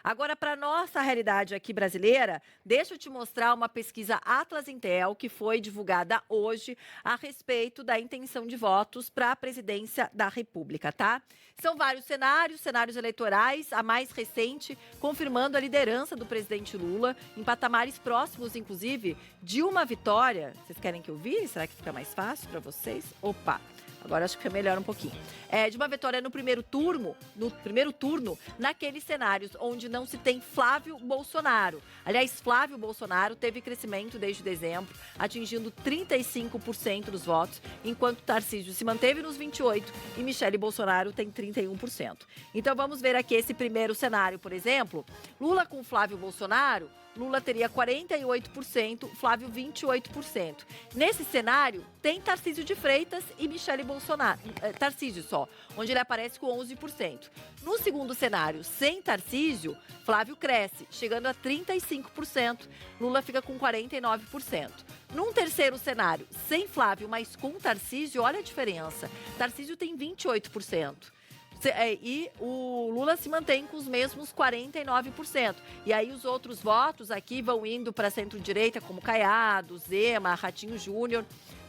Agora, para nossa realidade aqui brasileira, deixa eu te mostrar uma pesquisa Atlas Intel que foi divulgada hoje a respeito da intenção de votos para a presidência da República, tá? São vários cenários eleitorais, a mais recente confirmando a liderança do presidente Lula em patamares próximos, inclusive, de uma vitória. Vocês querem que eu vire? Será que fica mais fácil para vocês? Opa! Agora acho que fica melhor um pouquinho. De uma vitória no primeiro turno, naqueles cenários onde não se tem Flávio Bolsonaro. Aliás, Flávio Bolsonaro teve crescimento desde dezembro, atingindo 35% dos votos, enquanto Tarcísio se manteve nos 28% e Michele Bolsonaro tem 31%. Então vamos ver aqui esse primeiro cenário, por exemplo. Lula com Flávio Bolsonaro, Lula teria 48%, Flávio 28%. Nesse cenário, tem Tarcísio de Freitas e Michele Bolsonaro. Tarcísio só, onde ele aparece com 11%. No segundo cenário, sem Tarcísio, Flávio cresce, chegando a 35%. Lula fica com 49%. Num terceiro cenário, sem Flávio, mas com Tarcísio, olha a diferença. Tarcísio tem 28%. E o Lula se mantém com os mesmos 49%. E aí os outros votos aqui vão indo para centro-direita, como Caiado, Zema, Ratinho Júnior.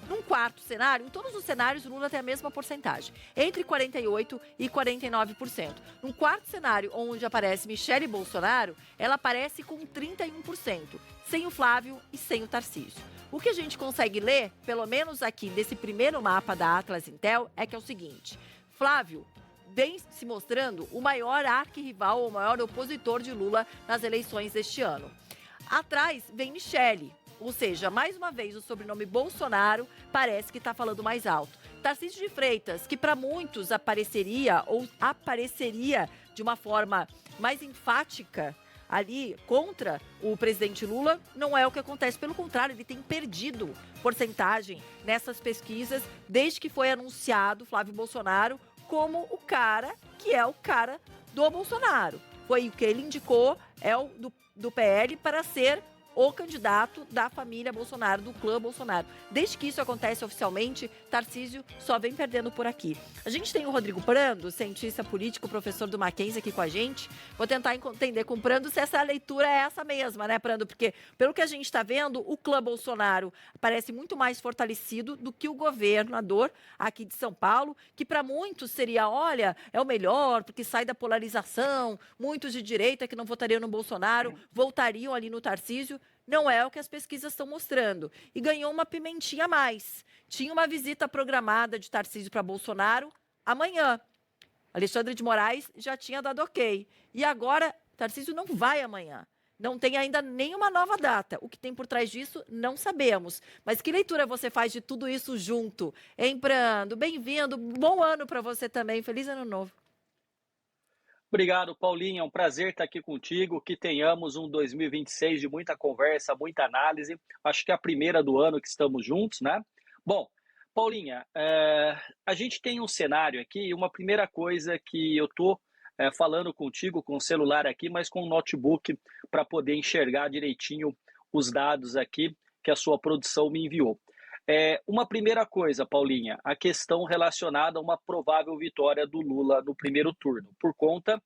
Num quarto cenário, em todos os cenários, o Lula tem a mesma porcentagem, entre 48% e 49%. Num quarto cenário, onde aparece Michele Bolsonaro, ela aparece com 31%, sem o Flávio e sem o Tarcísio. O que a gente consegue ler, pelo menos aqui nesse primeiro mapa da Atlas Intel, é que é o seguinte: Flávio vem se mostrando o maior arquirrival, o maior opositor de Lula nas eleições deste ano. Atrás vem Michele, ou seja, mais uma vez o sobrenome Bolsonaro parece que está falando mais alto. Tarcísio de Freitas, que para muitos apareceria de uma forma mais enfática ali contra o presidente Lula, não é o que acontece. Pelo contrário, ele tem perdido porcentagem nessas pesquisas desde que foi anunciado Flávio Bolsonaro como o cara que é o cara do Bolsonaro. Foi o que ele indicou, do PL, para ser o candidato da família Bolsonaro, do clã Bolsonaro. Desde que isso acontece oficialmente, Tarcísio só vem perdendo por aqui. A gente tem o Rodrigo Prando, cientista político, professor do Mackenzie aqui com a gente. Vou tentar entender com o Prando se essa leitura é essa mesma, né, Prando? Porque, pelo que a gente está vendo, o clã Bolsonaro parece muito mais fortalecido do que o governador aqui de São Paulo, que para muitos seria, olha, é o melhor, porque sai da polarização, muitos de direita que não votariam no Bolsonaro, voltariam ali no Tarcísio. Não é o que as pesquisas estão mostrando. E ganhou uma pimentinha a mais. Tinha uma visita programada de Tarcísio para Bolsonaro amanhã. Alexandre de Moraes já tinha dado ok. E agora, Tarcísio não vai amanhã. Não tem ainda nenhuma nova data. O que tem por trás disso, não sabemos. Mas que leitura você faz de tudo isso junto? Hein, Brando? Bem-vindo. Bom ano para você também. Feliz ano novo. Obrigado, Paulinha. É um prazer estar aqui contigo. Que tenhamos um 2026 de muita conversa, muita análise. Acho que é a primeira do ano que estamos juntos, né? Bom, Paulinha, a gente tem um cenário aqui. Uma primeira coisa que eu estou falando contigo com o celular aqui, mas com o notebook para poder enxergar direitinho os dados aqui que a sua produção me enviou. Uma primeira coisa, Paulinha, a questão relacionada a uma provável vitória do Lula no primeiro turno, por conta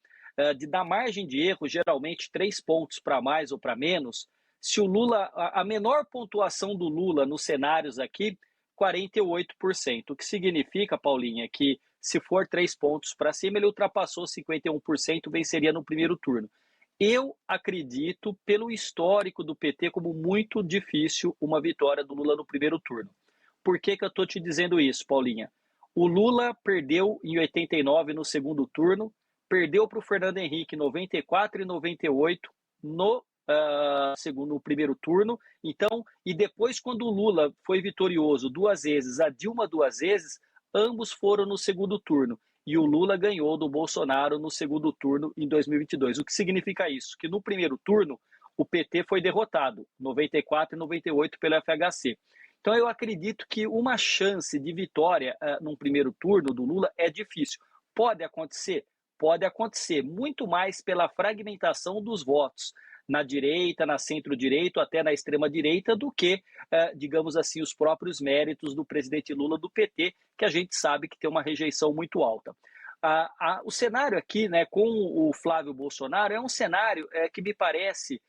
da margem de erro, geralmente 3 pontos para mais ou para menos. Se o Lula, a menor pontuação do Lula nos cenários aqui, 48%, o que significa, Paulinha, que se for 3 pontos para cima, ele ultrapassou 51%, venceria no primeiro turno. Eu acredito, pelo histórico do PT, como muito difícil uma vitória do Lula no primeiro turno. Por que eu estou te dizendo isso, Paulinha? O Lula perdeu em 89 no segundo turno, perdeu para o Fernando Henrique em 94 e 98 no primeiro turno. Então, e depois, quando o Lula foi vitorioso 2 vezes, a Dilma 2 vezes, ambos foram no segundo turno. E o Lula ganhou do Bolsonaro no segundo turno em 2022. O que significa isso? Que no primeiro turno o PT foi derrotado, 94 e 98 pelo FHC. Então eu acredito que uma chance de vitória num primeiro turno do Lula é difícil. Pode acontecer? Pode acontecer, muito mais pela fragmentação dos votos na direita, na centro-direita, até na extrema-direita, do que, digamos assim, os próprios méritos do presidente Lula do PT, que a gente sabe que tem uma rejeição muito alta. O cenário aqui, né, com o Flávio Bolsonaro, é um cenário que me parece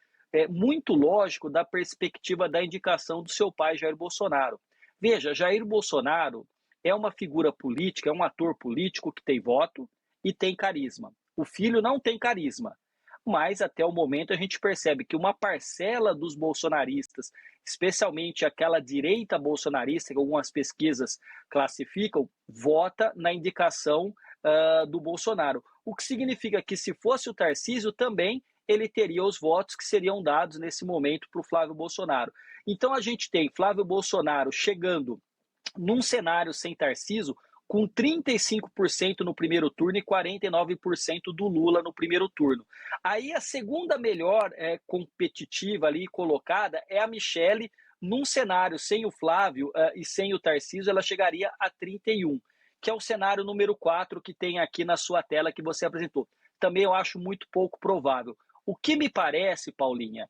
muito lógico da perspectiva da indicação do seu pai, Jair Bolsonaro. Veja, Jair Bolsonaro é uma figura política, é um ator político que tem voto e tem carisma. O filho não tem carisma, mas até o momento a gente percebe que uma parcela dos bolsonaristas, especialmente aquela direita bolsonarista, que algumas pesquisas classificam, vota na indicação do Bolsonaro. O que significa que, se fosse o Tarcísio, também ele teria os votos que seriam dados nesse momento para o Flávio Bolsonaro. Então a gente tem Flávio Bolsonaro chegando num cenário sem Tarcísio, com 35% no primeiro turno e 49% do Lula no primeiro turno. Aí a segunda melhor competitiva ali colocada é a Michele, num cenário sem o Flávio e sem o Tarcísio, ela chegaria a 31%, que é o cenário número 4 que tem aqui na sua tela que você apresentou. Também eu acho muito pouco provável. O que me parece, Paulinha,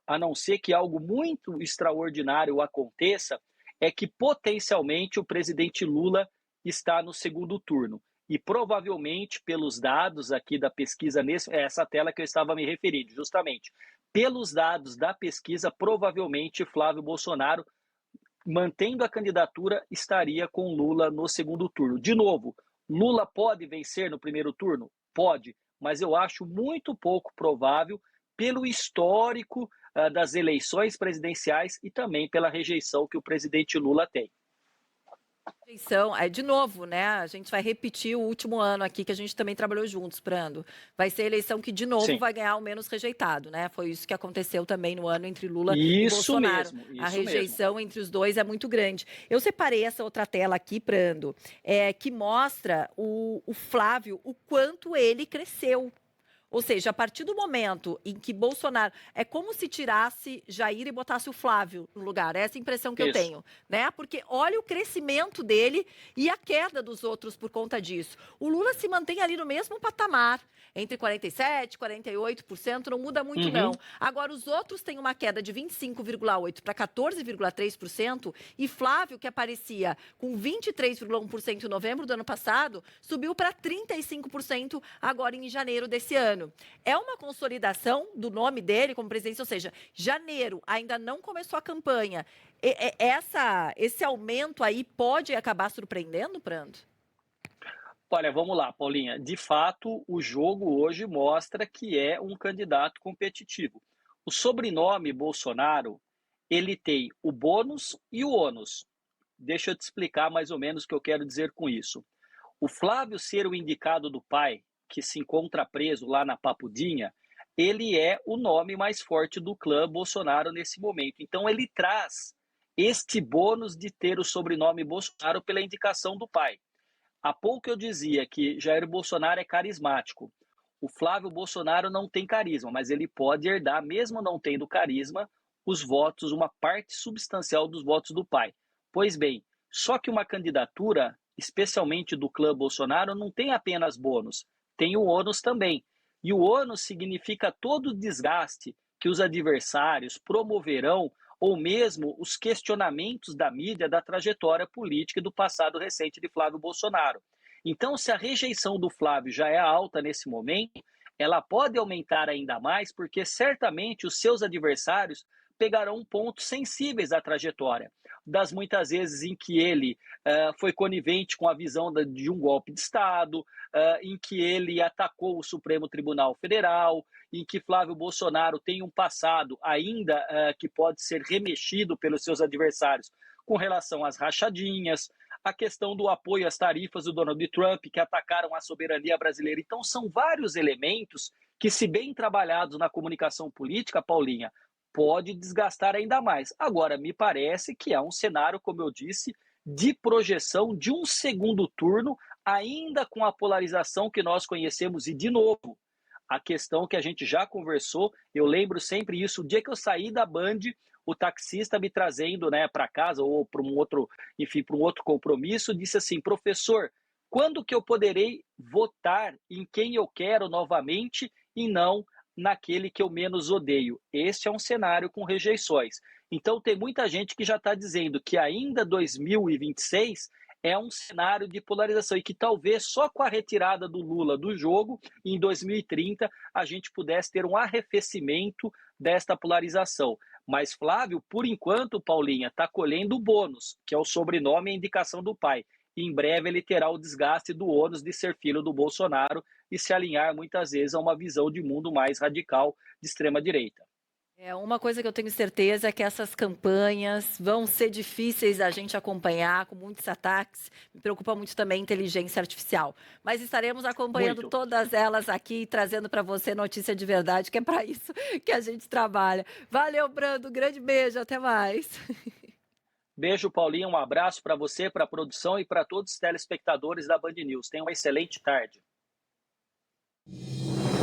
a não ser que algo muito extraordinário aconteça, é que potencialmente o presidente Lula está no segundo turno. E provavelmente, pelos dados aqui da pesquisa, essa tela que eu estava me referindo, justamente, pelos dados da pesquisa, provavelmente Flávio Bolsonaro, mantendo a candidatura, estaria com Lula no segundo turno. De novo, Lula pode vencer no primeiro turno? Pode, mas eu acho muito pouco provável pelo histórico das eleições presidenciais e também pela rejeição que o presidente Lula tem. Rejeição, de novo, né? A gente vai repetir o último ano aqui que a gente também trabalhou juntos, Prando. Vai ser a eleição que, de novo, Sim. vai ganhar o menos rejeitado, né? Foi isso que aconteceu também no ano entre Lula Isso e Bolsonaro. Mesmo, isso a rejeição mesmo. entre os dois é muito grande. Eu separei essa outra tela aqui, Prando, que mostra o Flávio, o quanto ele cresceu. Ou seja, a partir do momento em que Bolsonaro... É como se tirasse Jair e botasse o Flávio no lugar. Essa é a impressão que eu tenho, né? Porque olha o crescimento dele e a queda dos outros por conta disso. O Lula se mantém ali no mesmo patamar, entre 47% e 48%, não muda muito, não. Agora, os outros têm uma queda de 25,8% para 14,3%, e Flávio, que aparecia com 23,1% em novembro do ano passado, subiu para 35% agora em janeiro desse ano. É uma consolidação do nome dele como presidente, ou seja, janeiro ainda não começou a campanha. Esse aumento aí pode acabar surpreendendo, Prando? Olha, vamos lá, Paulinha. De fato, o jogo hoje mostra que é um candidato competitivo. O sobrenome Bolsonaro, ele tem o bônus e o ônus. Deixa eu te explicar mais ou menos o que eu quero dizer com isso. O Flávio ser o indicado do pai, que se encontra preso lá na Papudinha, ele é o nome mais forte do clã Bolsonaro nesse momento. Então ele traz este bônus de ter o sobrenome Bolsonaro pela indicação do pai. Há pouco eu dizia que Jair Bolsonaro é carismático. O Flávio Bolsonaro não tem carisma, mas ele pode herdar, mesmo não tendo carisma, os votos, uma parte substancial dos votos do pai. Pois bem, só que uma candidatura, especialmente do clã Bolsonaro, não tem apenas bônus, tem o ônus também. E o ônus significa todo o desgaste que os adversários promoverão, ou mesmo os questionamentos da mídia da trajetória política e do passado recente de Flávio Bolsonaro. Então, se a rejeição do Flávio já é alta nesse momento, ela pode aumentar ainda mais, porque certamente os seus adversários pegarão pontos sensíveis da trajetória, das muitas vezes em que ele foi conivente com a visão de um golpe de Estado, em que ele atacou o Supremo Tribunal Federal, em que Flávio Bolsonaro tem um passado ainda que pode ser remexido pelos seus adversários com relação às rachadinhas, a questão do apoio às tarifas do Donald Trump, que atacaram a soberania brasileira. Então, são vários elementos que, se bem trabalhados na comunicação política, Paulinha, pode desgastar ainda mais. Agora, me parece que é um cenário, como eu disse, de projeção de um segundo turno, ainda com a polarização que nós conhecemos. E, de novo, a questão que a gente já conversou, eu lembro sempre isso, o dia que eu saí da Band, o taxista me trazendo, né, para casa ou para um outro, enfim, para um outro compromisso, disse assim: professor, quando que eu poderei votar em quem eu quero novamente e não naquele que eu menos odeio? Este é um cenário com rejeições. Então tem muita gente que já está dizendo que ainda 2026 é um cenário de polarização e que talvez só com a retirada do Lula do jogo, em 2030, a gente pudesse ter um arrefecimento desta polarização. Mas Flávio, por enquanto, Paulinha, está colhendo o bônus, que é o sobrenome e a indicação do pai. E em breve ele terá o desgaste do ônus de ser filho do Bolsonaro e se alinhar muitas vezes a uma visão de mundo mais radical de extrema-direita. É, uma coisa que eu tenho certeza é que essas campanhas vão ser difíceis a gente acompanhar, com muitos ataques. Me preocupa muito também a inteligência artificial. Mas estaremos acompanhando Muito. todas elas aqui, trazendo para você notícia de verdade, que é para isso que a gente trabalha. Valeu, Brando. Grande beijo. Até mais. Beijo, Paulinha. Um abraço para você, para a produção e para todos os telespectadores da Band News. Tenha uma excelente tarde.